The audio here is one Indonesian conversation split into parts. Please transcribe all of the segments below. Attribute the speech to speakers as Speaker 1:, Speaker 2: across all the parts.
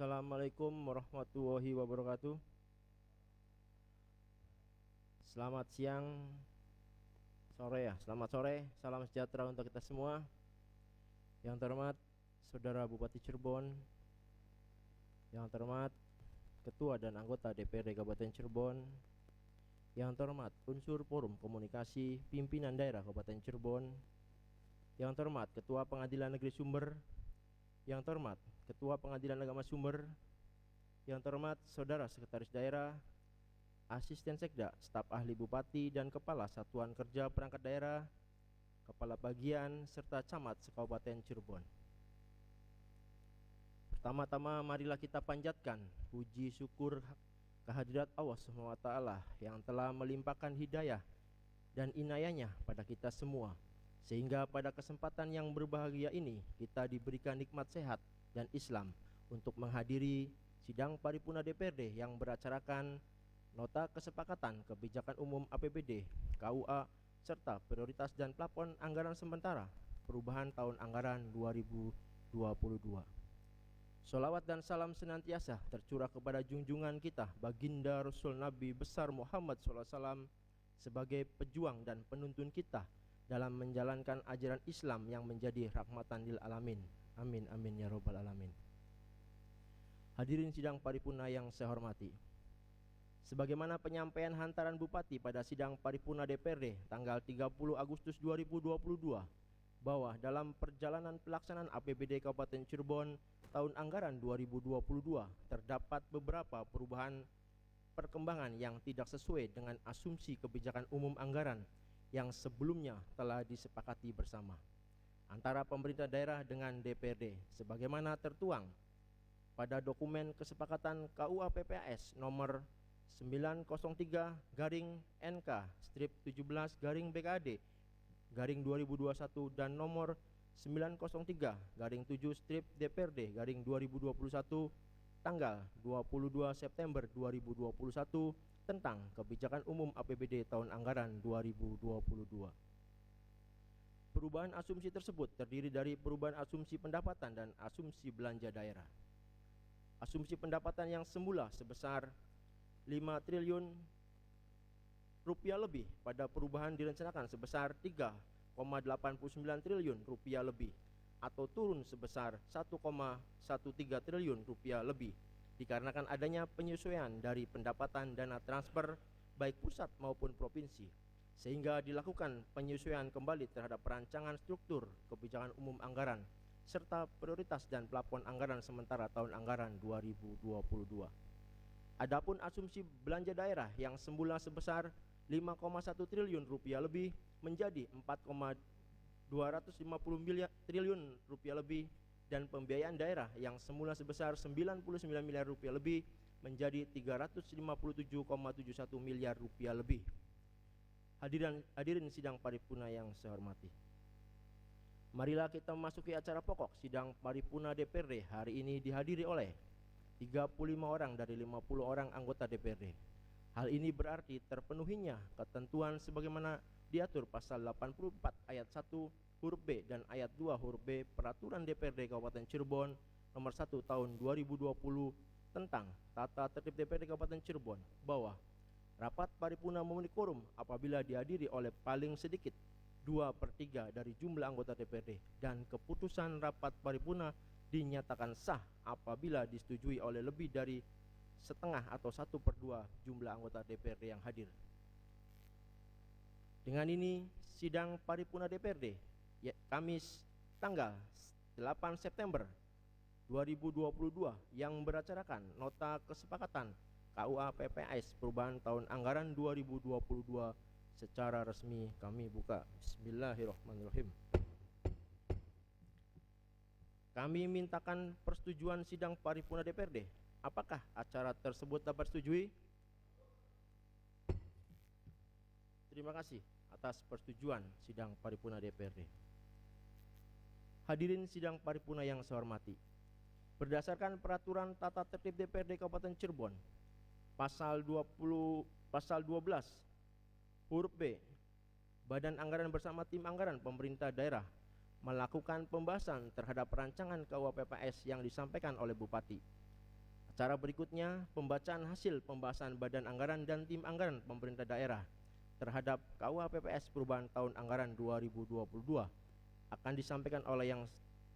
Speaker 1: Assalamualaikum warahmatullahi wabarakatuh. Selamat siang, selamat sore, salam sejahtera untuk kita semua. Yang terhormat Saudara Bupati Cirebon, yang terhormat Ketua dan anggota DPRD Kabupaten Cirebon, yang terhormat unsur Forum Komunikasi Pimpinan Daerah Kabupaten Cirebon, yang terhormat Ketua Pengadilan Negeri Sumber, yang terhormat Ketua Pengadilan Agama Sumber, yang terhormat Saudara Sekretaris Daerah, Asisten Sekda, Staf Ahli Bupati dan Kepala Satuan Kerja Perangkat Daerah, Kepala Bagian, serta Camat se-Kabupaten Cirebon. Pertama-tama marilah kita panjatkan puji syukur kehadirat Allah SWT yang telah melimpahkan hidayah dan inayahnya pada kita semua, sehingga pada kesempatan yang berbahagia ini kita diberikan nikmat sehat dan Islam untuk menghadiri sidang paripurna DPRD yang beracarakan nota kesepakatan kebijakan umum APBD, KUA, serta prioritas dan plafon anggaran sementara perubahan tahun anggaran 2022. Sholawat dan salam senantiasa tercurah kepada junjungan kita Baginda Rasul Nabi besar Muhammad SAW sebagai pejuang dan penuntun kita dalam menjalankan ajaran Islam yang menjadi rahmatan lil alamin. Amin amin ya robbal alamin. Hadirin sidang paripurna yang saya hormati, sebagaimana penyampaian hantaran Bupati pada sidang paripurna DPRD tanggal 30 Agustus 2022 bahwa dalam perjalanan pelaksanaan APBD Kabupaten Cirebon tahun anggaran 2022 terdapat beberapa perubahan perkembangan yang tidak sesuai dengan asumsi kebijakan umum anggaran yang sebelumnya telah disepakati bersama antara pemerintah daerah dengan DPRD sebagaimana tertuang pada dokumen kesepakatan KUA PPAS nomor 903-NK-17-BKD garing 2021 dan nomor 903-7-DPRD garing 2021 tanggal 22 September 2021 tentang kebijakan umum APBD tahun anggaran 2022. Perubahan asumsi tersebut terdiri dari perubahan asumsi pendapatan dan asumsi belanja daerah. Asumsi pendapatan yang semula sebesar 5 triliun rupiah lebih pada perubahan direncanakan sebesar 3,89 triliun rupiah lebih atau turun sebesar 1,13 triliun rupiah lebih dikarenakan adanya penyesuaian dari pendapatan dana transfer baik pusat maupun provinsi, sehingga dilakukan penyesuaian kembali terhadap perancangan struktur kebijakan umum anggaran serta prioritas dan plafon anggaran sementara tahun anggaran 2022. Adapun asumsi belanja daerah yang semula sebesar 5,1 triliun rupiah lebih menjadi 4,250 triliun rupiah lebih, dan pembiayaan daerah yang semula sebesar 99 miliar rupiah lebih menjadi 357,71 miliar rupiah lebih. Hadirin sidang paripurna yang saya hormati, marilah kita memasuki acara pokok sidang paripurna DPRD hari ini dihadiri oleh 35 orang dari 50 orang anggota DPRD. Hal ini berarti terpenuhinya ketentuan sebagaimana diatur pasal 84 ayat 1 huruf B dan ayat 2 huruf B Peraturan DPRD Kabupaten Cirebon nomor 1 tahun 2020 tentang tata tertib DPRD Kabupaten Cirebon bahwa rapat paripurna memenuhi quorum apabila dihadiri oleh paling sedikit 2/3 dari jumlah anggota DPRD, dan keputusan rapat paripurna dinyatakan sah apabila disetujui oleh lebih dari setengah atau 1/2 jumlah anggota DPRD yang hadir. Dengan ini sidang paripurna DPRD Kamis tanggal 8 September 2022 yang beracarakan nota kesepakatan KUA PPAS perubahan tahun anggaran 2022 secara resmi kami buka. Bismillahirrahmanirrahim. Kami mintakan persetujuan sidang paripurna DPRD. Apakah acara tersebut dapat disetujui? Terima kasih atas persetujuan sidang paripurna DPRD. Hadirin sidang paripurna yang saya hormati, berdasarkan peraturan tata tertib DPRD Kabupaten Cirebon pasal 12 huruf B, Badan Anggaran bersama tim anggaran pemerintah daerah melakukan pembahasan terhadap rancangan KUA PPAS yang disampaikan oleh Bupati. Acara berikutnya pembacaan hasil pembahasan Badan Anggaran dan Tim Anggaran Pemerintah Daerah terhadap KUH PPS perubahan tahun anggaran 2022 akan disampaikan oleh yang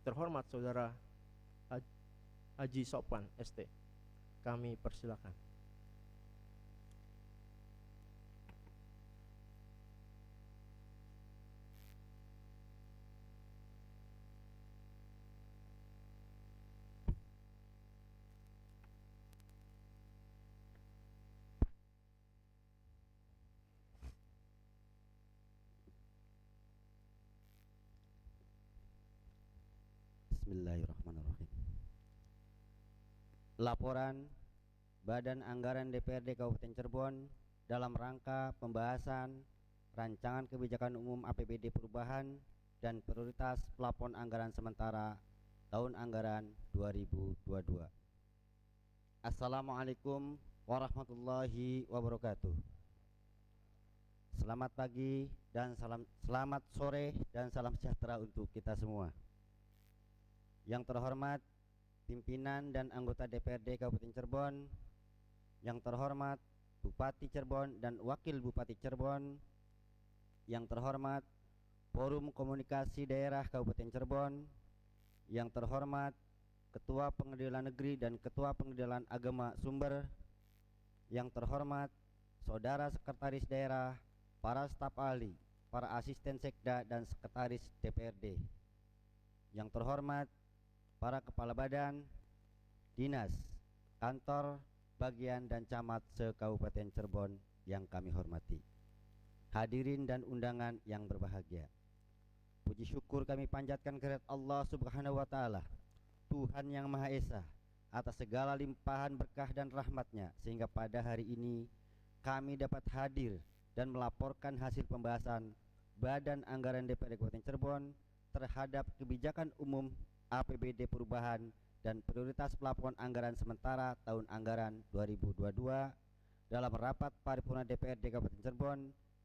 Speaker 1: terhormat Saudara Haji Sopwan ST. Kami persilakan.
Speaker 2: Bismillahirrahmanirrahim. Laporan Badan Anggaran DPRD Kabupaten Cirebon dalam rangka pembahasan Rancangan Kebijakan Umum APBD Perubahan dan Prioritas Plafon Anggaran Sementara Tahun Anggaran 2022. Assalamualaikum warahmatullahi wabarakatuh. Selamat pagi dan selamat sore dan salam sejahtera untuk kita semua. Yang terhormat pimpinan dan anggota DPRD Kabupaten Cirebon, yang terhormat Bupati Cirebon dan Wakil Bupati Cirebon, yang terhormat Forum Komunikasi Daerah Kabupaten Cirebon, yang terhormat Ketua Pengadilan Negeri dan Ketua Pengadilan Agama Sumber, yang terhormat Saudara Sekretaris Daerah, para staf ahli, para asisten sekda dan sekretaris DPRD, yang terhormat para kepala badan, dinas, kantor, bagian dan camat se-Kabupaten Cirebon yang kami hormati. Hadirin dan undangan yang berbahagia. Puji syukur kami panjatkan kehadirat Allah Subhanahu wa taala, Tuhan yang Maha Esa, atas segala limpahan berkah dan rahmatnya sehingga pada hari ini kami dapat hadir dan melaporkan hasil pembahasan Badan Anggaran DPRD Kabupaten Cirebon terhadap kebijakan umum APBD perubahan dan prioritas plafon anggaran sementara tahun anggaran 2022 dalam rapat paripurna DPRD Kabupaten Cirebon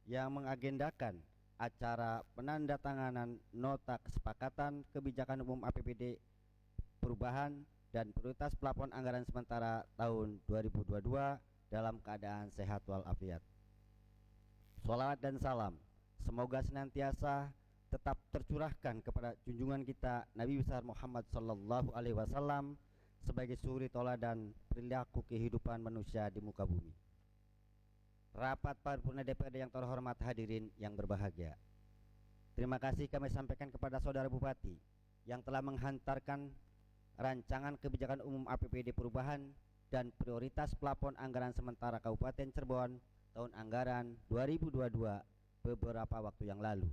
Speaker 2: yang mengagendakan acara penandatanganan nota kesepakatan kebijakan umum APBD perubahan dan prioritas plafon anggaran sementara tahun 2022 dalam keadaan sehat walafiat. Sholawat dan salam semoga senantiasa tetap tercurahkan kepada junjungan kita Nabi besar Muhammad sallallahu alaihi wasallam sebagai suri toladan perilaku kehidupan manusia di muka bumi. Rapat paripurna DPRD yang terhormat, hadirin yang berbahagia. Terima kasih kami sampaikan kepada Saudara Bupati yang telah menghantarkan rancangan kebijakan umum APBD perubahan dan prioritas plafon anggaran sementara Kabupaten Cirebon tahun anggaran 2022 beberapa waktu yang lalu.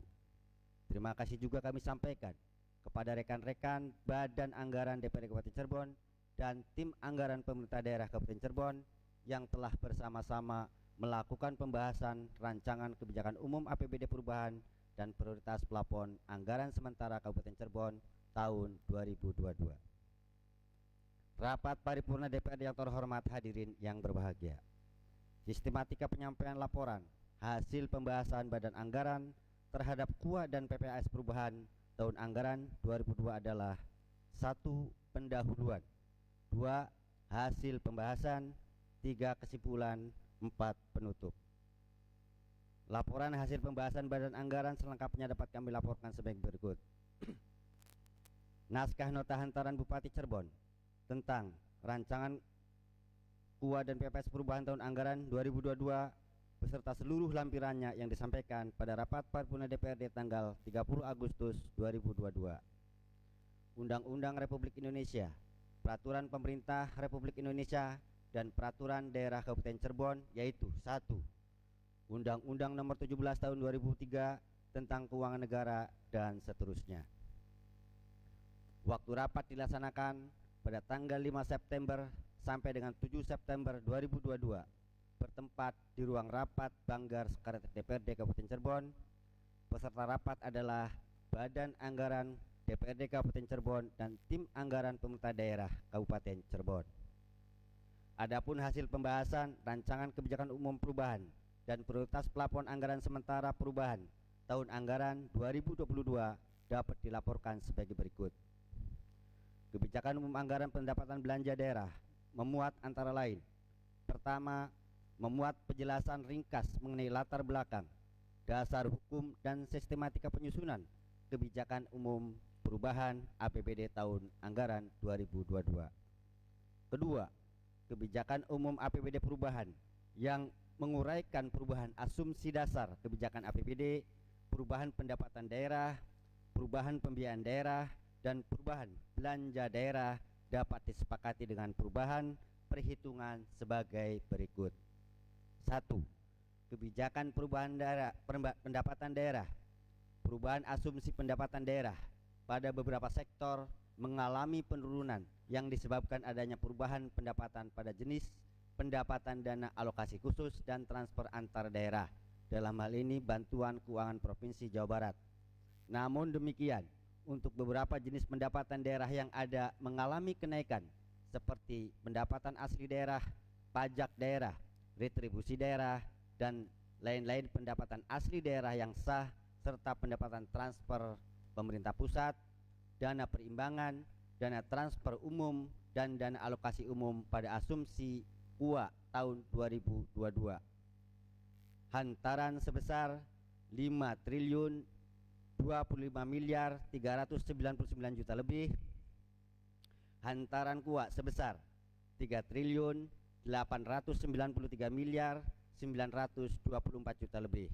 Speaker 2: Terima kasih juga kami sampaikan kepada rekan-rekan Badan Anggaran DPRD Kabupaten Cirebon dan Tim Anggaran Pemerintah Daerah Kabupaten Cirebon yang telah bersama-sama melakukan pembahasan rancangan kebijakan umum APBD perubahan dan prioritas plafon anggaran sementara Kabupaten Cirebon tahun 2022. Rapat paripurna DPRD yang terhormat, hadirin yang berbahagia. Sistematika penyampaian laporan hasil pembahasan Badan Anggaran terhadap KUH dan PPAS perubahan tahun anggaran 2002 adalah 1. Pendahuluan, 2. Hasil pembahasan, 3. Kesimpulan, 4. Penutup. Laporan hasil pembahasan Badan Anggaran selengkapnya dapat kami laporkan sebagai berikut. Naskah nota hantaran Bupati Cirebon tentang rancangan KUH dan PPAS perubahan tahun anggaran 2022 beserta seluruh lampirannya yang disampaikan pada rapat paripurna DPRD tanggal 30 Agustus 2022. Undang-Undang Republik Indonesia, Peraturan Pemerintah Republik Indonesia, dan Peraturan Daerah Kabupaten Cirebon, yaitu 1. Undang-Undang Nomor 17 Tahun 2003 tentang Keuangan Negara dan seterusnya. Waktu rapat dilaksanakan pada tanggal 5 September sampai dengan 7 September 2022 bertempat di ruang rapat Banggar Sekretariat DPRD Kabupaten Cirebon. Peserta rapat adalah Badan Anggaran DPRD Kabupaten Cirebon dan Tim Anggaran Pemerintah Daerah Kabupaten Cirebon. Adapun hasil pembahasan rancangan kebijakan umum perubahan dan prioritas plafon anggaran sementara perubahan tahun anggaran 2022 dapat dilaporkan sebagai berikut. Kebijakan umum anggaran pendapatan belanja daerah memuat antara lain: pertama, memuat penjelasan ringkas mengenai latar belakang, dasar hukum dan sistematika penyusunan kebijakan umum perubahan APBD tahun anggaran 2022. Kedua, kebijakan umum APBD perubahan yang menguraikan perubahan asumsi dasar kebijakan APBD, perubahan pendapatan daerah, perubahan pembiayaan daerah, dan perubahan belanja daerah dapat disepakati dengan perubahan perhitungan sebagai berikut. 1. Kebijakan perubahan daerah, pendapatan daerah. Perubahan asumsi pendapatan daerah pada beberapa sektor mengalami penurunan yang disebabkan adanya perubahan pendapatan pada jenis pendapatan dana alokasi khusus dan transfer antar daerah, dalam hal ini bantuan keuangan Provinsi Jawa Barat. Namun demikian, untuk beberapa jenis pendapatan daerah yang ada mengalami kenaikan seperti pendapatan asli daerah, pajak daerah, retribusi daerah, dan lain-lain pendapatan asli daerah yang sah, serta pendapatan transfer pemerintah pusat, dana perimbangan, dana transfer umum, dan dana alokasi umum pada asumsi KUA tahun 2022. Hantaran sebesar 5.025.399 juta lebih. Hantaran KUA sebesar 3.893.924 juta lebih.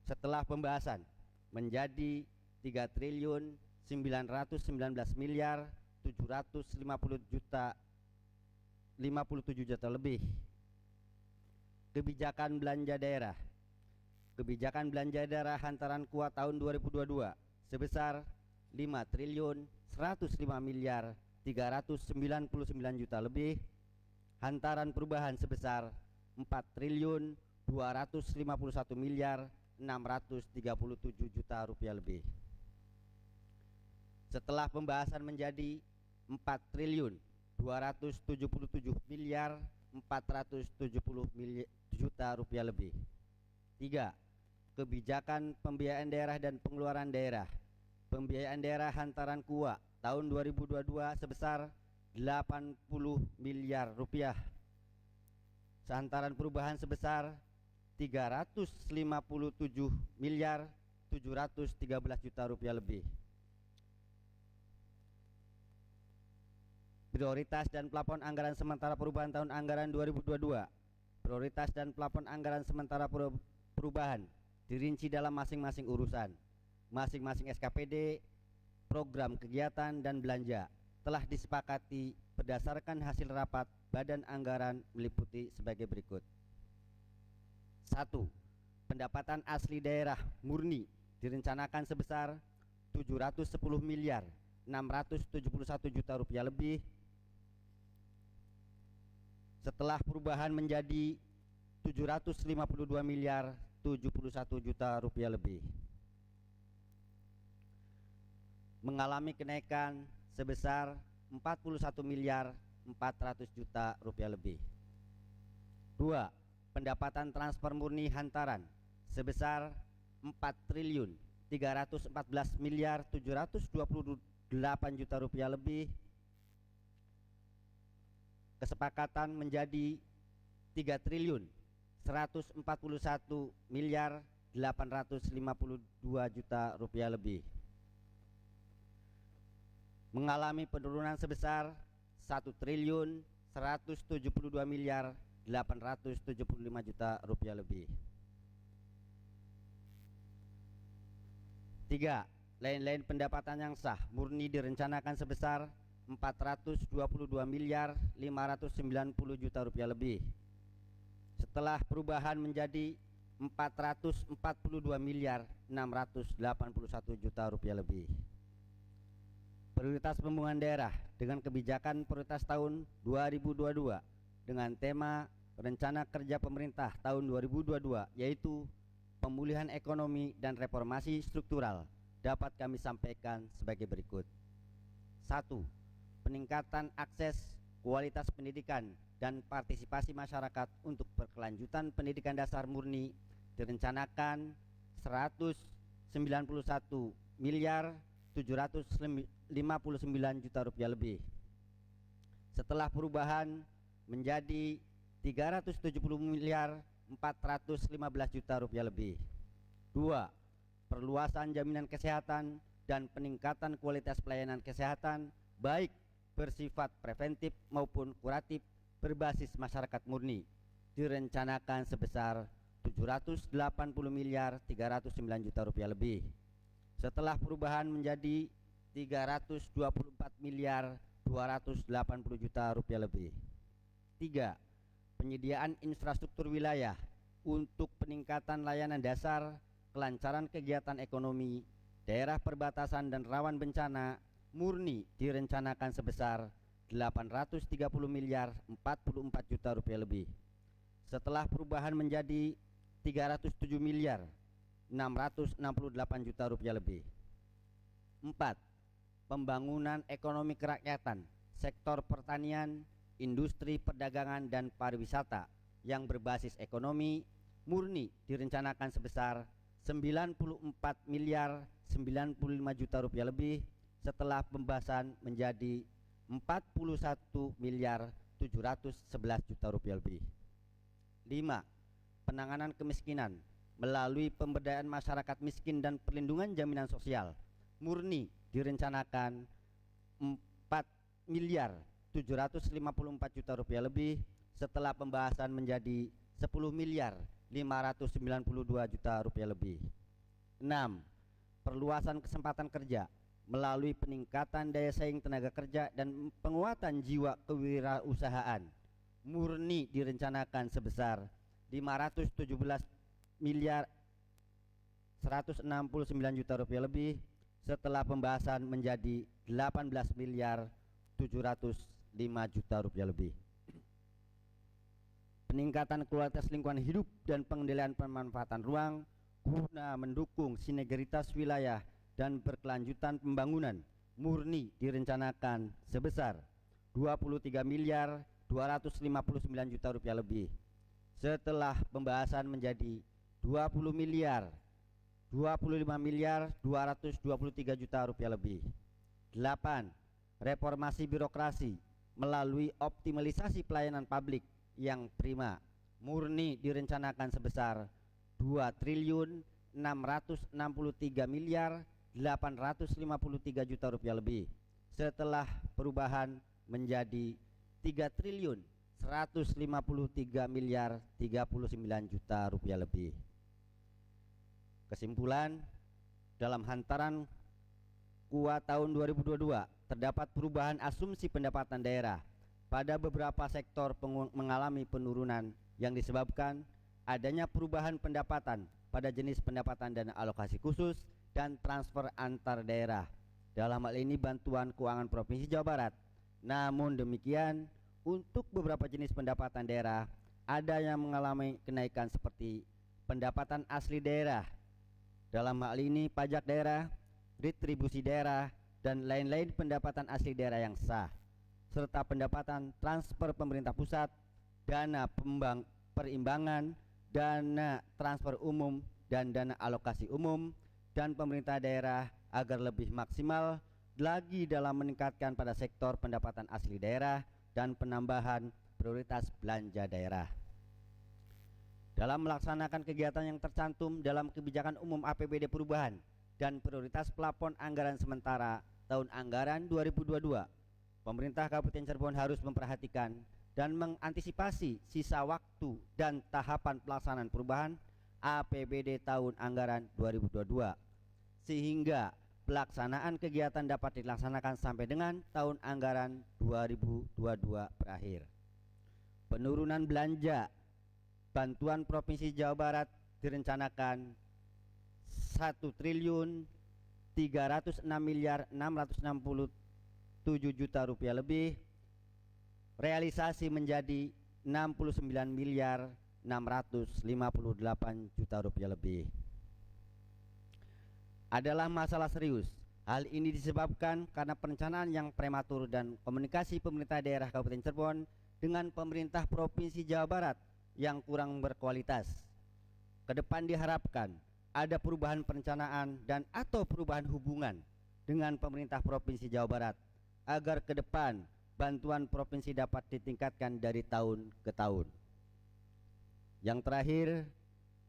Speaker 2: Setelah pembahasan menjadi 3.019.757 juta lebih. Kebijakan belanja daerah. Kebijakan belanja daerah hantaran KUA tahun 2022 sebesar 5.105.399 juta lebih. Hantaran perubahan sebesar 4.251.637 juta rupiah lebih. Setelah pembahasan menjadi 4.277.470 juta rupiah lebih. 3. Kebijakan pembiayaan daerah dan pengeluaran daerah. Pembiayaan daerah hantaran KUA tahun 2022 sebesar 80 miliar rupiah. Sehantaran perubahan sebesar 357.713 juta rupiah lebih. Prioritas dan plafon anggaran sementara perubahan tahun anggaran 2022. Prioritas dan plafon anggaran sementara perubahan dirinci dalam masing-masing urusan. Masing-masing SKPD, program kegiatan dan belanja telah disepakati berdasarkan hasil rapat Badan Anggaran meliputi sebagai berikut. 1. Pendapatan asli daerah murni direncanakan sebesar 710.671 juta rupiah lebih. Setelah perubahan menjadi 752.071 juta rupiah lebih. Mengalami kenaikan sebesar 41.400 juta rupiah lebih. 2. Pendapatan transfer murni hantaran sebesar 4.314.728 juta rupiah lebih. Kesepakatan menjadi 3.141.852 juta rupiah lebih. Mengalami penurunan sebesar 1.172.875 juta rupiah lebih. 3. Lain-lain pendapatan yang sah murni direncanakan sebesar 422.590 juta rupiah lebih. Setelah perubahan menjadi 442.681 juta rupiah lebih. Prioritas pembangunan daerah dengan kebijakan prioritas tahun 2022 dengan tema rencana kerja pemerintah tahun 2022, yaitu pemulihan ekonomi dan reformasi struktural, dapat kami sampaikan sebagai berikut. 1. Peningkatan akses, kualitas pendidikan dan partisipasi masyarakat untuk berkelanjutan pendidikan dasar murni direncanakan 191.759 juta rupiah lebih. setelah perubahan menjadi 370 miliar 415 juta rupiah lebih. 2. Perluasan jaminan kesehatan dan peningkatan kualitas pelayanan kesehatan baik bersifat preventif maupun kuratif berbasis masyarakat murni direncanakan sebesar 780 miliar 309 juta rupiah lebih. Setelah perubahan menjadi 324 miliar 280 juta rupiah lebih. 3. Penyediaan infrastruktur wilayah untuk peningkatan layanan dasar, kelancaran kegiatan ekonomi, daerah perbatasan dan rawan bencana murni direncanakan sebesar 830 miliar 44 juta rupiah lebih. Setelah perubahan menjadi 307 miliar 668 juta rupiah lebih. 4. Pembangunan ekonomi kerakyatan, sektor pertanian, industri perdagangan dan pariwisata yang berbasis ekonomi murni direncanakan sebesar 94 miliar 95 juta rupiah lebih setelah pembahasan menjadi 41 miliar 711 juta rupiah lebih. 5. Penanganan kemiskinan melalui pemberdayaan masyarakat miskin dan perlindungan jaminan sosial murni direncanakan 4 miliar 754 juta rupiah lebih setelah pembahasan menjadi 10 miliar 592 juta rupiah lebih. 6. Perluasan kesempatan kerja melalui peningkatan daya saing tenaga kerja dan penguatan jiwa kewirausahaan murni direncanakan sebesar 517 miliar 169 juta rupiah lebih setelah pembahasan menjadi 18 miliar 705 juta rupiah lebih. Peningkatan kualitas lingkungan hidup dan pengendalian pemanfaatan ruang guna mendukung sinergitas wilayah dan berkelanjutan pembangunan murni direncanakan sebesar 23 miliar 259 juta rupiah lebih setelah pembahasan menjadi 25 miliar 223 juta rupiah lebih. 8. Reformasi birokrasi melalui optimalisasi pelayanan publik yang prima murni direncanakan sebesar 2 triliun 663 miliar 853 juta rupiah lebih setelah perubahan menjadi 3 triliun 153 miliar 39 juta rupiah lebih. Kesimpulan, dalam hantaran KUA tahun 2022 terdapat perubahan asumsi pendapatan daerah pada beberapa sektor mengalami penurunan yang disebabkan adanya perubahan pendapatan pada jenis pendapatan dana alokasi khusus dan transfer antar daerah. Dalam hal ini bantuan keuangan Provinsi Jawa Barat. Namun demikian, untuk beberapa jenis pendapatan daerah ada yang mengalami kenaikan seperti pendapatan asli daerah. Dalam hal ini pajak daerah, retribusi daerah, dan lain-lain pendapatan asli daerah yang sah, serta pendapatan transfer pemerintah pusat, dana perimbangan, dana transfer umum, dan dana alokasi umum, dan pemerintah daerah agar lebih maksimal lagi dalam meningkatkan pada sektor pendapatan asli daerah dan penambahan prioritas belanja daerah. Dalam melaksanakan kegiatan yang tercantum dalam kebijakan umum APBD perubahan dan prioritas plafon anggaran sementara tahun anggaran 2022, pemerintah Kabupaten Cirebon harus memperhatikan dan mengantisipasi sisa waktu dan tahapan pelaksanaan perubahan APBD tahun anggaran 2022 sehingga pelaksanaan kegiatan dapat dilaksanakan sampai dengan tahun anggaran 2022 berakhir. Penurunan belanja bantuan Provinsi Jawa Barat direncanakan 1 triliun 306 miliar 667 juta rupiah lebih, realisasi menjadi 69 miliar 658 juta rupiah lebih. Adalah masalah serius. Hal ini disebabkan karena perencanaan yang prematur dan komunikasi pemerintah daerah Kabupaten Cirebon dengan pemerintah Provinsi Jawa Barat yang kurang berkualitas. Kedepan diharapkan ada perubahan perencanaan dan atau perubahan hubungan dengan pemerintah Provinsi Jawa Barat agar ke depan bantuan provinsi dapat ditingkatkan dari tahun ke tahun. Yang terakhir,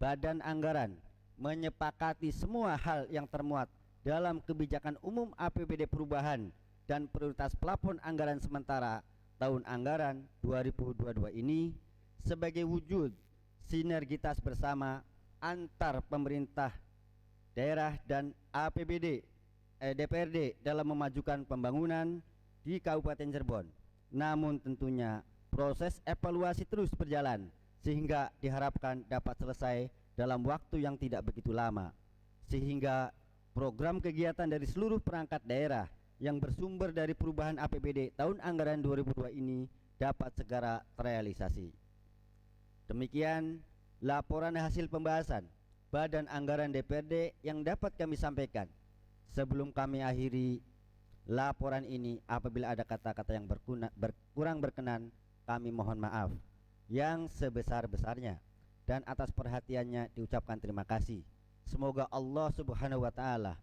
Speaker 2: Badan Anggaran menyepakati semua hal yang termuat dalam kebijakan umum APBD perubahan dan prioritas plafon anggaran sementara tahun anggaran 2022 ini sebagai wujud sinergitas bersama antar pemerintah daerah dan DPRD dalam memajukan pembangunan di Kabupaten Cirebon. Namun tentunya proses evaluasi terus berjalan sehingga diharapkan dapat selesai dalam waktu yang tidak begitu lama, sehingga program kegiatan dari seluruh perangkat daerah yang bersumber dari perubahan APBD tahun anggaran 2002 ini dapat segera terrealisasi. Demikian laporan hasil pembahasan Badan Anggaran DPRD yang dapat kami sampaikan. Sebelum kami akhiri laporan ini, apabila ada kata-kata yang kurang berkenan, kami mohon maaf yang sebesar-besarnya, dan atas perhatiannya diucapkan terima kasih. Semoga Allah Subhanahu wa Ta'ala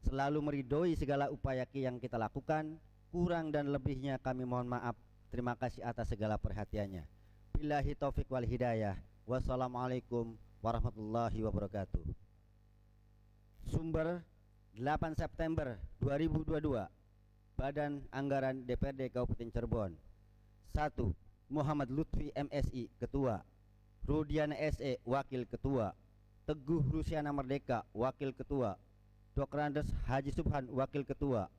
Speaker 2: selalu meridhoi segala upaya yang kita lakukan. Kurang dan lebihnya kami mohon maaf. Terima kasih atas segala perhatiannya. Billahi taufik wal hidayah. Wassalamualaikum warahmatullahi wabarakatuh. Sumber 8 September 2022, Badan Anggaran DPRD Kabupaten Cirebon. 1. Muhammad Lutfi MSI Ketua, Rudiana SE Wakil Ketua, Teguh Rusiana Merdeka Wakil Ketua, Dr. Andes Haji Subhan Wakil Ketua,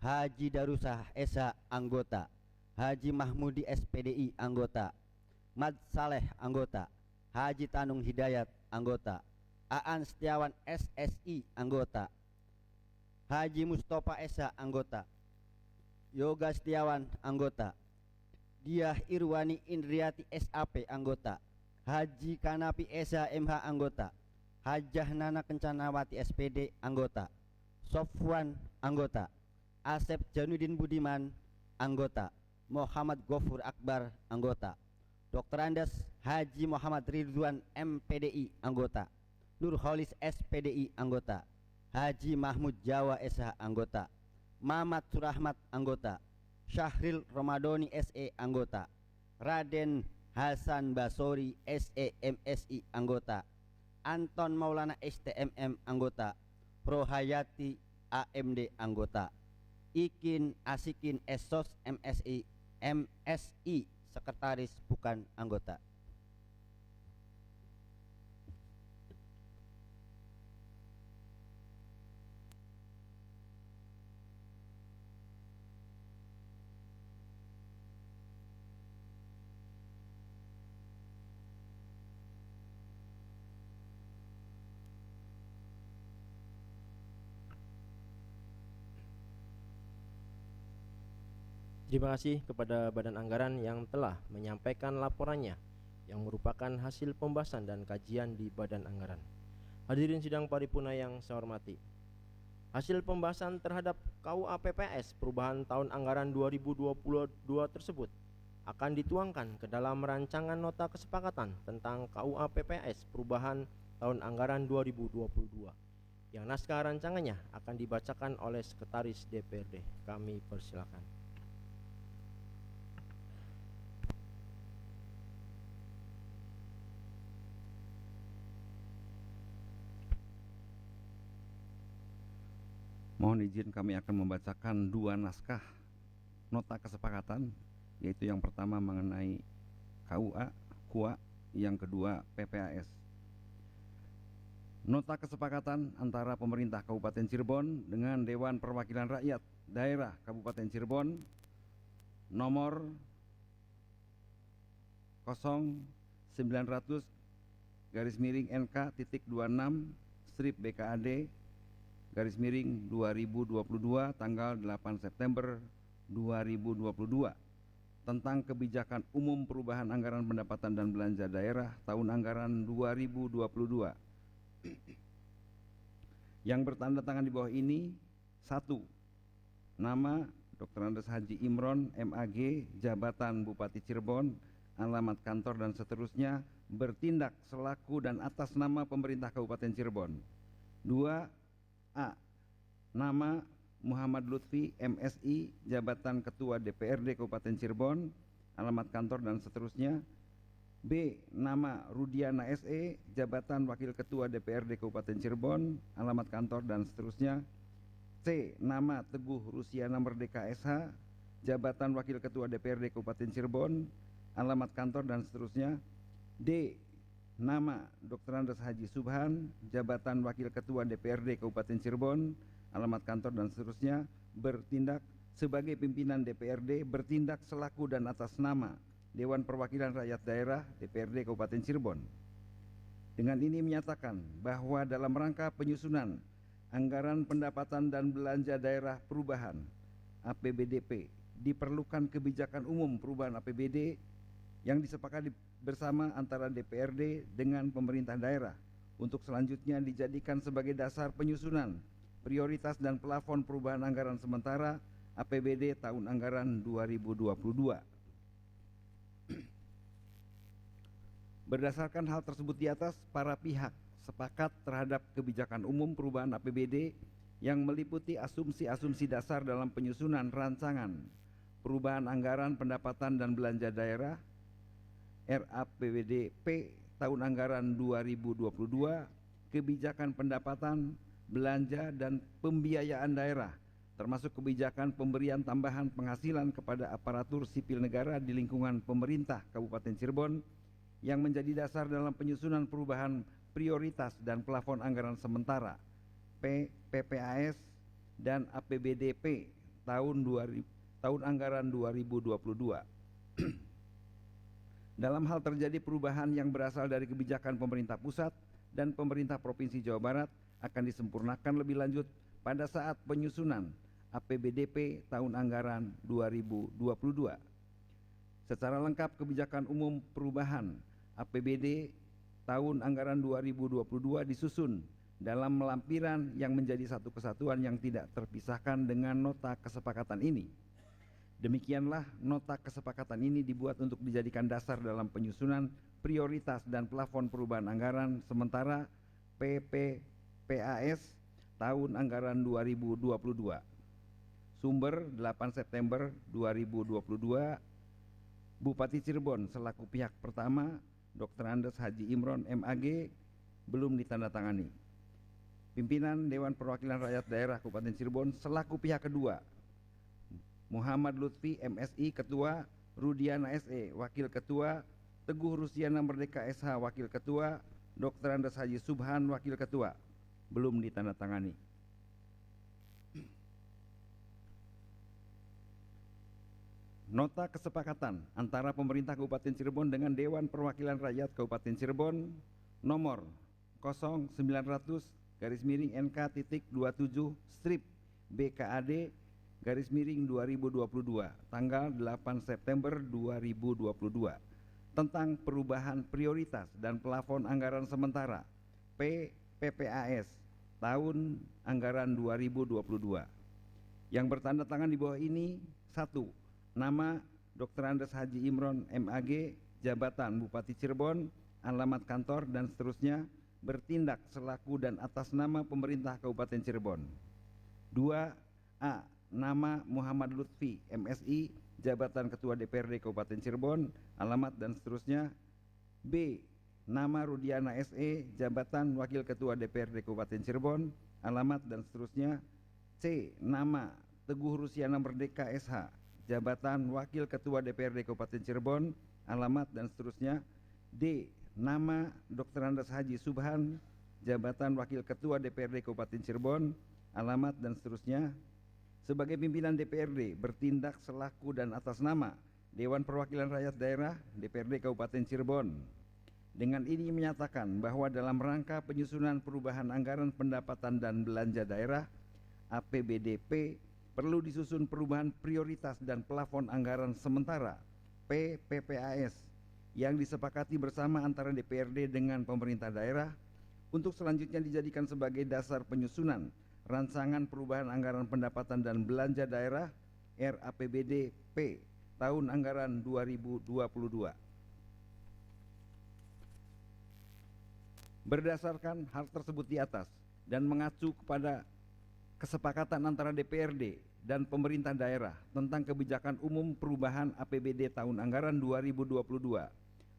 Speaker 2: Haji Darusah Esa Anggota, Haji Mahmudi SPDI Anggota, Mad Saleh Anggota, Haji Tanung Hidayat Anggota, Aan Setiawan SSI Anggota, Haji Mustafa Esa Anggota, Yoga Setiawan Anggota, Diah Irwani Indriati SAP Anggota, Haji Kanapi Esa MH Anggota, Hajah Nana Kencanawati SPD Anggota, Sofwan Anggota, Asep Janudin Budiman Anggota, Muhammad Gofur Akbar Anggota, Dr. Andes Haji Muhammad Ridwan MPDI Anggota, Nurholis SPDI Anggota, Haji Mahmud Jawa SH Anggota, Mamat Surahmat Anggota, Syahril Romadoni SE Anggota, Raden Hasan Basori SEMSI Anggota, Anton Maulana STMM Anggota, Prohayati AMD Anggota, Ikin Asikin Esos MSI Sekretaris bukan anggota.
Speaker 1: Terima kasih kepada Badan Anggaran yang telah menyampaikan laporannya yang merupakan hasil pembahasan dan kajian di Badan Anggaran. Hadirin sidang paripurna yang saya hormati, hasil pembahasan terhadap KUA PPS perubahan tahun anggaran 2022 tersebut akan dituangkan ke dalam rancangan nota kesepakatan tentang KUA PPS perubahan tahun anggaran 2022 yang naskah rancangannya akan dibacakan oleh Sekretaris DPRD. Kami persilakan.
Speaker 3: Mohon izin kami akan membacakan dua naskah nota kesepakatan, yaitu yang pertama mengenai KUA, yang kedua PPAS. Nota kesepakatan antara pemerintah Kabupaten Cirebon dengan Dewan Perwakilan Rakyat Daerah Kabupaten Cirebon nomor 09-NK.26/BKAD/2022 tanggal 8 September 2022 tentang kebijakan umum perubahan anggaran pendapatan dan belanja daerah tahun anggaran 2022 yang bertanda tangan di bawah ini. 1. Nama Dr. Andes Haji Imron MAG, jabatan Bupati Cirebon, alamat kantor dan seterusnya, bertindak selaku dan atas nama pemerintah Kabupaten Cirebon. 2. A. Nama Muhammad Lutfi MSI, jabatan Ketua DPRD Kabupaten Cirebon, alamat kantor dan seterusnya. B. Nama Rudiana SE, jabatan Wakil Ketua DPRD Kabupaten Cirebon, alamat kantor dan seterusnya. C. Nama Teguh Rusiana Merdeka SH, jabatan Wakil Ketua DPRD Kabupaten Cirebon, alamat kantor dan seterusnya. D. Nama Dr. Andes Haji Subhan, jabatan Wakil Ketua DPRD Kabupaten Cirebon, alamat kantor dan seterusnya, bertindak sebagai pimpinan DPRD, bertindak selaku dan atas nama Dewan Perwakilan Rakyat Daerah DPRD Kabupaten Cirebon. Dengan ini menyatakan bahwa dalam rangka penyusunan anggaran pendapatan dan belanja daerah perubahan APBDP diperlukan kebijakan umum perubahan APBD yang disepakati bersama antara DPRD dengan pemerintah daerah untuk selanjutnya dijadikan sebagai dasar penyusunan prioritas dan plafon perubahan anggaran sementara APBD tahun anggaran 2022. Berdasarkan hal tersebut di atas, para pihak sepakat terhadap kebijakan umum perubahan APBD yang meliputi asumsi-asumsi dasar dalam penyusunan rancangan perubahan anggaran pendapatan dan belanja daerah RAPBDP tahun anggaran 2022, kebijakan pendapatan, belanja dan pembiayaan daerah, termasuk kebijakan pemberian tambahan penghasilan kepada aparatur sipil negara di lingkungan pemerintah Kabupaten Cirebon yang menjadi dasar dalam penyusunan perubahan prioritas dan plafon anggaran sementara PPAS dan APBDP tahun anggaran 2022. Dalam hal terjadi perubahan yang berasal dari kebijakan pemerintah pusat dan pemerintah Provinsi Jawa Barat akan disempurnakan lebih lanjut pada saat penyusunan APBDP tahun anggaran 2022. Secara lengkap kebijakan umum perubahan APBD tahun anggaran 2022 disusun dalam lampiran yang menjadi satu kesatuan yang tidak terpisahkan dengan nota kesepakatan ini. Demikianlah nota kesepakatan ini dibuat untuk dijadikan dasar dalam penyusunan prioritas dan plafon perubahan anggaran sementara PPAS tahun anggaran 2022. Sumber 8 September 2022, Bupati Cirebon selaku pihak pertama, Dr. Andes Haji Imron MAG, belum ditandatangani. Pimpinan Dewan Perwakilan Rakyat Daerah Kabupaten Cirebon selaku pihak kedua, Muhammad Lutfi MSI Ketua, Rudiana SE Wakil Ketua, Teguh Rusiana Merdeka SH Wakil Ketua, Dr. Andes Haji Subhan Wakil Ketua, belum ditandatangani. Nota kesepakatan antara pemerintah Kabupaten Cirebon dengan Dewan Perwakilan Rakyat Kabupaten Cirebon nomor 09-900-27/BKAD-2022 tanggal 8 September 2022 tentang perubahan prioritas dan plafon anggaran sementara PPAS tahun anggaran 2022 yang bertanda tangan di bawah ini. 1. Nama Dr. Andes Haji Imron MAG, jabatan Bupati Cirebon, alamat kantor dan seterusnya, bertindak selaku dan atas nama pemerintah Kabupaten Cirebon. 2. Nama Muhammad Lutfi MSI, jabatan Ketua DPRD Kabupaten Cirebon, alamat dan seterusnya. B. Nama Rudiana SE, jabatan Wakil Ketua DPRD Kabupaten Cirebon, alamat dan seterusnya. C. Nama Teguh Rusiana Merdeka SH, jabatan Wakil Ketua DPRD Kabupaten Cirebon, alamat dan seterusnya. D. Nama Dr. Andes Haji Subhan, jabatan Wakil Ketua DPRD Kabupaten Cirebon, alamat dan seterusnya. Sebagai pimpinan DPRD bertindak selaku dan atas nama Dewan Perwakilan Rakyat Daerah DPRD Kabupaten Cirebon. Dengan ini menyatakan bahwa dalam rangka penyusunan perubahan anggaran pendapatan dan belanja daerah APBDP perlu disusun perubahan prioritas dan plafon anggaran sementara PPAS yang disepakati bersama antara DPRD dengan pemerintah daerah untuk selanjutnya dijadikan sebagai dasar penyusunan rancangan perubahan anggaran pendapatan dan belanja daerah RAPBDP tahun anggaran 2022. Berdasarkan hal tersebut di atas dan mengacu kepada kesepakatan antara DPRD dan pemerintah daerah tentang kebijakan umum perubahan APBD tahun anggaran 2022.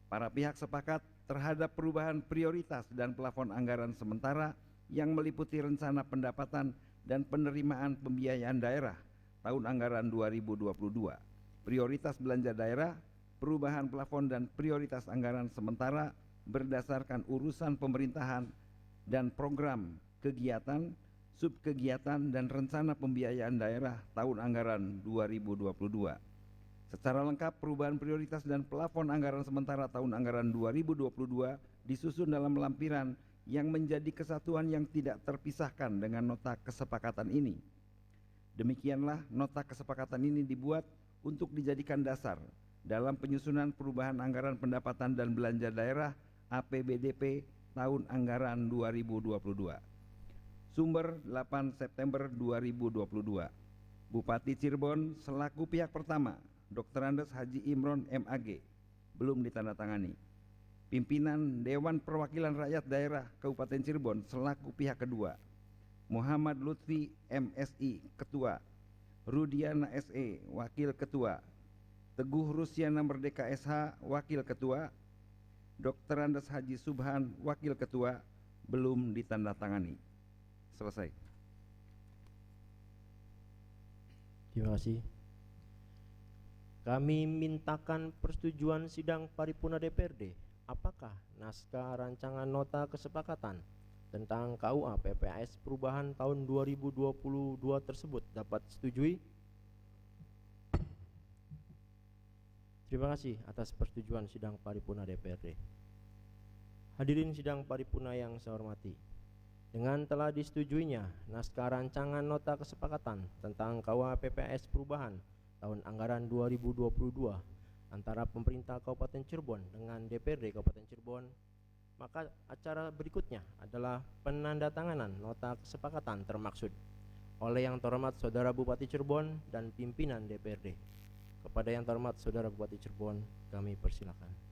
Speaker 3: Para pihak sepakat terhadap perubahan prioritas dan plafon anggaran sementara yang meliputi rencana pendapatan dan penerimaan pembiayaan daerah tahun anggaran 2022, prioritas belanja daerah, perubahan plafon dan prioritas anggaran sementara berdasarkan urusan pemerintahan dan program kegiatan, subkegiatan dan rencana pembiayaan daerah tahun anggaran 2022. Secara lengkap perubahan prioritas dan plafon anggaran sementara tahun anggaran 2022 disusun dalam lampiran yang menjadi kesatuan yang tidak terpisahkan dengan nota kesepakatan ini. Demikianlah nota kesepakatan ini dibuat untuk dijadikan dasar dalam penyusunan perubahan anggaran pendapatan dan belanja daerah APBDP tahun anggaran 2022. Sumber 8 September 2022. Bupati Cirebon selaku pihak pertama, Dr. Andes Haji Imron MAG, belum ditandatangani. Pimpinan Dewan Perwakilan Rakyat Daerah Kabupaten Cirebon selaku pihak kedua, Muhammad Lutfi MSI Ketua, Rudiana SE Wakil Ketua, Teguh Rusiana Merdeka SH Wakil Ketua, Dr. Andes Haji Subhan Wakil Ketua, belum ditandatangani. Selesai.
Speaker 1: Terima kasih. Kami mintakan persetujuan sidang paripurna DPRD. Apakah naskah rancangan nota kesepakatan tentang KUA PPAS perubahan tahun 2022 tersebut dapat disetujui? Terima kasih atas persetujuan sidang paripurna DPRD. Hadirin sidang paripurna yang saya hormati, dengan telah disetujuinya naskah rancangan nota kesepakatan tentang KUA PPAS perubahan tahun anggaran 2022 antara pemerintah Kabupaten Cirebon dengan DPRD Kabupaten Cirebon, maka acara berikutnya adalah penandatanganan nota kesepakatan termaksud oleh yang terhormat Saudara Bupati Cirebon dan pimpinan DPRD. Kepada yang terhormat Saudara Bupati Cirebon, kami persilakan.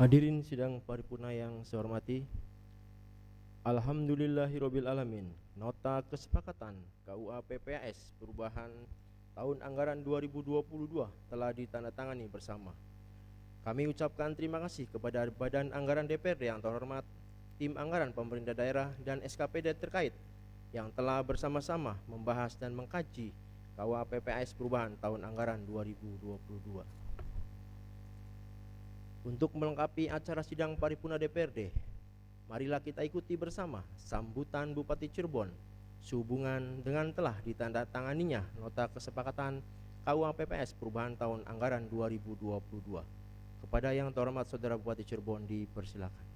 Speaker 1: Hadirin sidang paripurna yang saya hormati, alhamdulillahirabbil alamin. Nota kesepakatan KUA PPAS perubahan tahun anggaran 2022 telah ditandatangani bersama. Kami ucapkan terima kasih kepada Badan Anggaran DPRD yang terhormat, tim anggaran pemerintah daerah dan SKPD terkait yang telah bersama-sama membahas dan mengkaji KUA PPAS perubahan tahun anggaran 2022. Untuk melengkapi acara sidang paripurna DPRD, marilah kita ikuti bersama sambutan Bupati Cirebon sehubungan dengan telah ditandatanganinya nota kesepakatan KUA PPAS perubahan tahun anggaran 2022. Kepada yang terhormat Saudara Bupati Cirebon dipersilakan.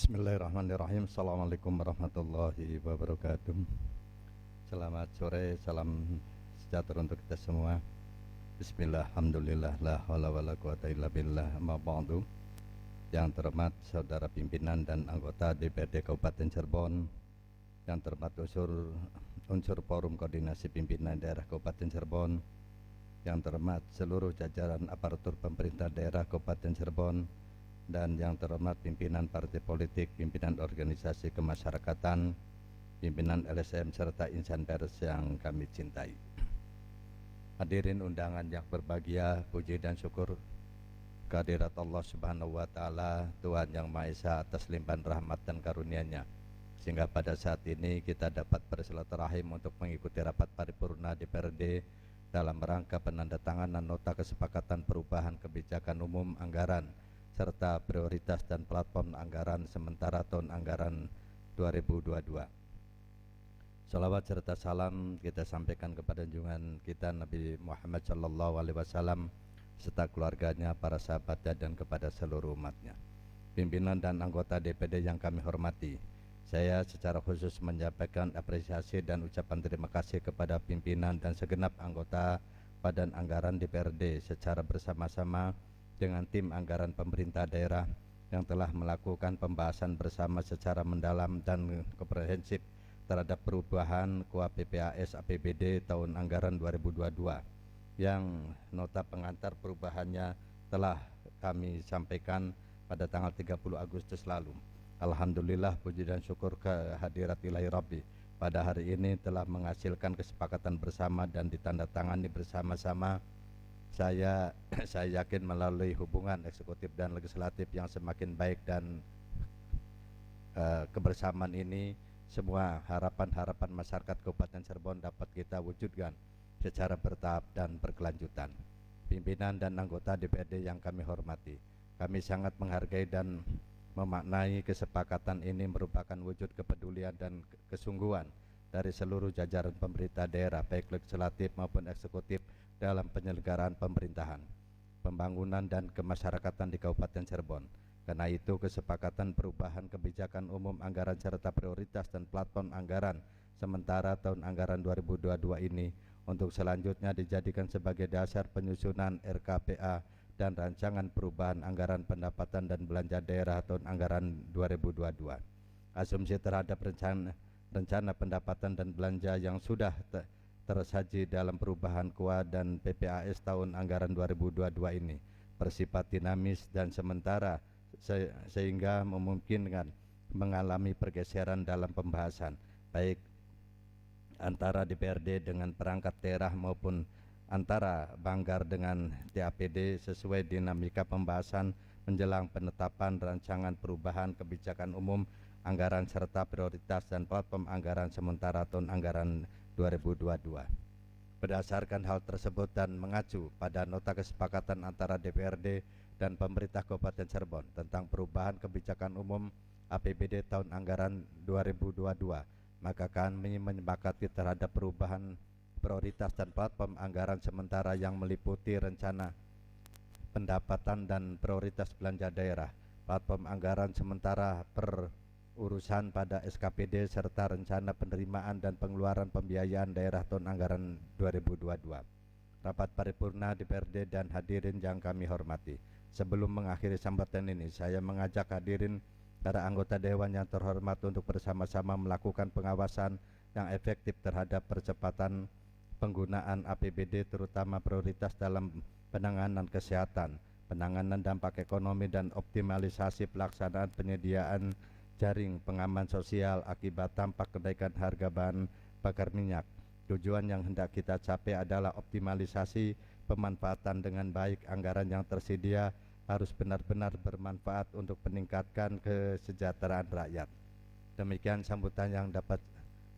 Speaker 4: Bismillahirrahmanirrahim. Assalamualaikum warahmatullahi wabarakatuh. Selamat sore, salam sejahtera untuk kita semua. Bismillah, alhamdulillah, la haula wala quwata illa billah, amma ba'du. Yang terhormat saudara pimpinan dan anggota DPRD Kabupaten Cirebon, yang terhormat unsur forum koordinasi pimpinan daerah Kabupaten Cirebon, yang terhormat seluruh jajaran aparatur pemerintah daerah Kabupaten Cirebon, dan yang terhormat pimpinan partai politik, pimpinan organisasi kemasyarakatan, pimpinan LSM serta insan pers yang kami cintai. Hadirin undangan yang berbahagia, puji dan syukur kehadirat Allah Subhanahu wa taala, Tuhan yang Maha Esa, atas limpahan rahmat dan karunia-Nya sehingga pada saat ini kita dapat bersilaturahim untuk mengikuti rapat paripurna DPRD dalam rangka penandatanganan nota kesepakatan perubahan kebijakan umum anggaran serta prioritas dan platform anggaran sementara tahun anggaran 2022. Salawat serta salam kita sampaikan kepada junjungan kita Nabi Muhammad SAW serta keluarganya, para sahabatnya, dan kepada seluruh umatnya. Pimpinan dan anggota DPD yang kami hormati, saya secara khusus menyampaikan apresiasi dan ucapan terima kasih kepada pimpinan dan segenap anggota Badan Anggaran DPRD secara bersama-sama dengan tim anggaran pemerintah daerah yang telah melakukan pembahasan bersama secara mendalam dan komprehensif terhadap perubahan KUA PPAS APBD tahun anggaran 2022 yang nota pengantar perubahannya telah kami sampaikan pada tanggal 30 Agustus lalu. Alhamdulillah, puji dan syukur kehadirat ilahi Rabbi, pada hari ini telah menghasilkan kesepakatan bersama dan ditandatangani bersama-sama. Saya yakin melalui hubungan eksekutif dan legislatif yang semakin baik dan kebersamaan ini, semua harapan-harapan masyarakat Kabupaten Cirebon dapat kita wujudkan secara bertahap dan berkelanjutan. Pimpinan dan anggota DPRD yang kami hormati, kami sangat menghargai dan memaknai kesepakatan ini merupakan wujud kepedulian dan kesungguhan dari seluruh jajaran pemerintah daerah, baik legislatif maupun eksekutif, dalam penyelenggaraan pemerintahan, pembangunan dan kemasyarakatan di Kabupaten Cirebon. Karena itu, kesepakatan perubahan kebijakan umum anggaran serta prioritas dan platform anggaran sementara tahun anggaran 2022 ini untuk selanjutnya dijadikan sebagai dasar penyusunan RKPA dan rancangan perubahan anggaran pendapatan dan belanja daerah tahun anggaran 2022. Asumsi terhadap rencana pendapatan dan belanja yang sudah tersaji dalam perubahan KUA dan PPAS tahun anggaran 2022 ini bersifat dinamis dan sementara sehingga memungkinkan mengalami pergeseran dalam pembahasan baik antara DPRD dengan perangkat daerah maupun antara Banggar dengan DAPD sesuai dinamika pembahasan menjelang penetapan rancangan perubahan kebijakan umum anggaran serta prioritas dan platform anggaran sementara tahun anggaran 2022. Berdasarkan hal tersebut dan mengacu pada nota kesepakatan antara DPRD dan pemerintah Kabupaten Cirebon tentang perubahan kebijakan umum APBD tahun anggaran 2022, maka kami menyepakati terhadap perubahan prioritas dan platform anggaran sementara yang meliputi rencana pendapatan dan prioritas belanja daerah, platform anggaran sementara per urusan pada SKPD serta rencana penerimaan dan pengeluaran pembiayaan daerah tahun anggaran 2022. Rapat paripurna DPRD dan hadirin yang kami hormati, Sebelum mengakhiri sambutan ini, saya mengajak hadirin para anggota Dewan yang terhormat untuk bersama-sama melakukan pengawasan yang efektif terhadap percepatan penggunaan APBD, terutama prioritas dalam penanganan kesehatan, penanganan dampak ekonomi, dan optimalisasi pelaksanaan penyediaan jaring pengaman sosial akibat dampak kenaikan harga bahan bakar minyak. Tujuan yang hendak kita capai adalah optimalisasi pemanfaatan dengan baik anggaran yang tersedia harus benar-benar bermanfaat untuk meningkatkan kesejahteraan rakyat. Demikian sambutan yang dapat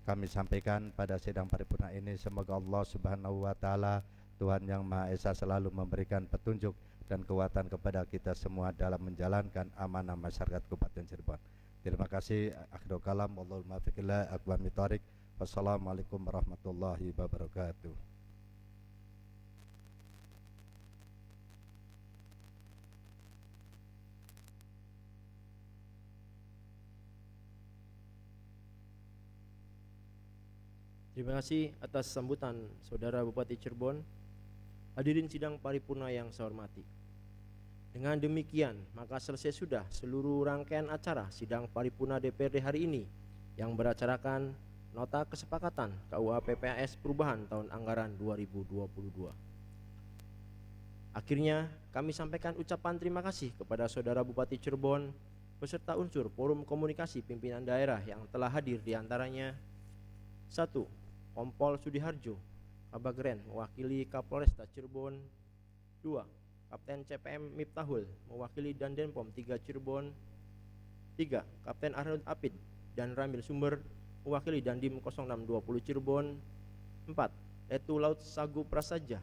Speaker 4: kami sampaikan pada sidang paripurna ini. Semoga Allah Subhanahu wa taala, Tuhan yang Maha Esa, selalu memberikan petunjuk dan kekuatan kepada kita semua dalam menjalankan amanah masyarakat Kabupaten Cirebon. Terima kasih. Akhirul kalam, wallahul muwaffiq ila aqwamit thoriq. Wassalamualaikum warahmatullahi wabarakatuh.
Speaker 1: Terima kasih atas sambutan Saudara Bupati Cirebon. Hadirin sidang paripurna yang saya hormati. Dengan demikian, maka selesai sudah seluruh rangkaian acara sidang paripurna DPRD hari ini yang beracarakan nota kesepakatan KUA PPAS perubahan tahun anggaran 2022. Akhirnya, kami sampaikan ucapan terima kasih kepada Saudara Bupati Cirebon beserta unsur Forum Komunikasi Pimpinan Daerah yang telah hadir, diantaranya 1. Kompol Sudiharjo, Kabagren mewakili Kapolresta Cirebon. 2. Kapten CPM Miftahul mewakili Dandenpom 3 Cirebon. 3. Kapten Arnold Apid dan Ramil Sumber mewakili Dandim 0620 Cirebon. 4. Letu Laut Sagu Prasaja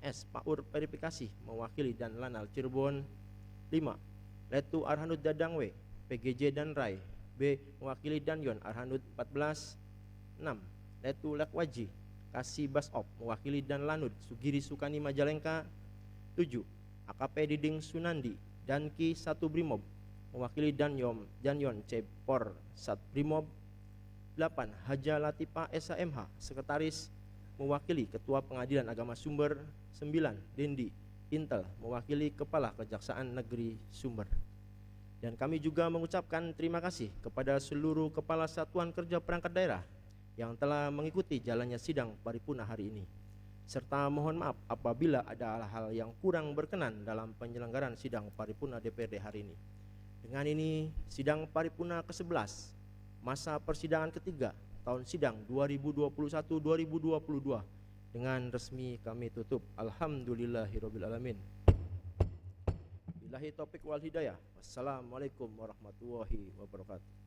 Speaker 1: S. Paur Verifikasi mewakili Dan Lanal Cirebon. 5. Letu Arhanud Dadangwe PGJ dan Rai B mewakili Danyon Arhanud 14. 6. Letu Lekwaji Kasih Basop mewakili Dan Lanud Sugiri Sukani Majalengka. 7. AKP Diding Sunandi Danki 1 Brimob mewakili Danyon Cepor Sat Brimob. 8. Haja Latifa SHMH Sekretaris mewakili Ketua Pengadilan Agama Sumber. 9. Dendi Intel mewakili Kepala Kejaksaan Negeri Sumber. Dan kami juga mengucapkan terima kasih kepada seluruh Kepala Satuan Kerja Perangkat Daerah yang telah mengikuti jalannya sidang paripurna hari ini, serta mohon maaf apabila ada hal-hal yang kurang berkenan dalam penyelenggaraan sidang paripurna DPRD hari ini. Dengan ini, sidang paripurna ke-11 masa persidangan ketiga tahun sidang 2021-2022 dengan resmi kami tutup. Alhamdulillahirabbil alamin. Billahi taufik wal hidayah. Wassalamualaikum warahmatullahi wabarakatuh.